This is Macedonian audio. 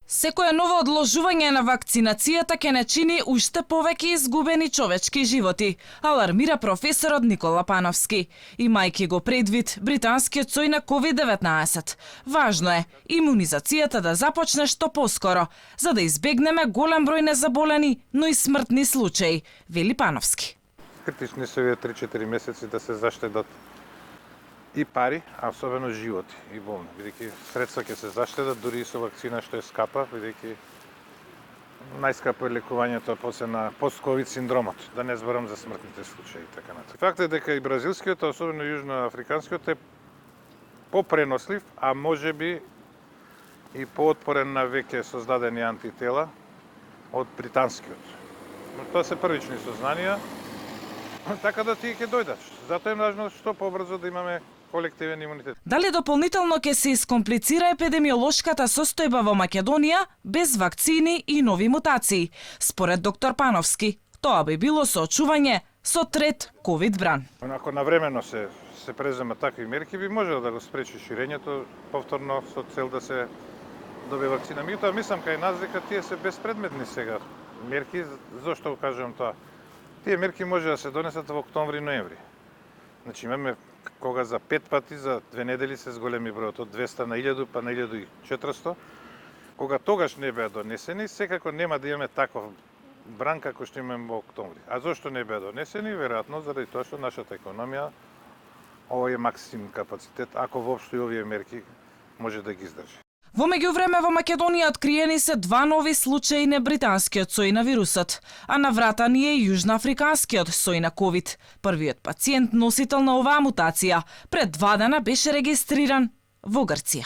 Секое ново одложување на вакцинацијата ќе не чини уште повеќе изгубени човечки животи, алармира професорот Никола Пановски. Имајќи го предвид британскиот сој на COVID-19, важно е имунизацијата да започне што поскоро, за да избегнеме голем број незаболени, но и смртни случаи, вели Пановски. Критични се овие 3-4 месеци да се заштедат и пари, а особено животи и болни, бидејќи средства ќе се заштедат дури и со вакцина што е скапа, бидејќи најскапо е лекувањето после на пост-ковид синдромот, да не зборам за смртните случаи и така натаму. Факт е дека и бразилскиот, а особено јужноафриканскиот е попренослив, а можеби и поотпорен на веќе создадени антитела од британскиот. Но тоа се првични сознанија, така да тие ќе дојдат. Затоа е важно што побрзо да имаме колективен имунитет. Дали дополнително ќе се искомплицира епидемиолошката состојба во Македонија без вакцини и нови мутации? Според доктор Пановски, тоа би било соочување со трет ковид бран. Ако навремено се преземат такви мерки, би можело да го спречи ширењето повторно со цел да се добие вакцина. Меѓутоа мислам кај нас дека тие се безпредметни сега мерки. Зошто го кажувам тоа? Тие мерки може да се донесат во октомври-ноември. Значи имаме кога за 5 пати за 2 недели се зголеми бројот од 200 на 1000 па на 1400. Кога тогаш не беа донесени, секако нема да имаме таков бран како што имаме во октомври. А зошто не беа донесени? Веројатно заради тоа што нашата економија овој е максимум капацитет, ако воопшто и овие мерки може да ги издржи. Во меѓувреме во Македонија откриени се 2 нови случаи на британскиот сој на вирусот, а на врата ни е јужноафриканскиот сој на ковид. Првиот пациент носител на оваа мутација пред 2 дена беше регистриран во Грција.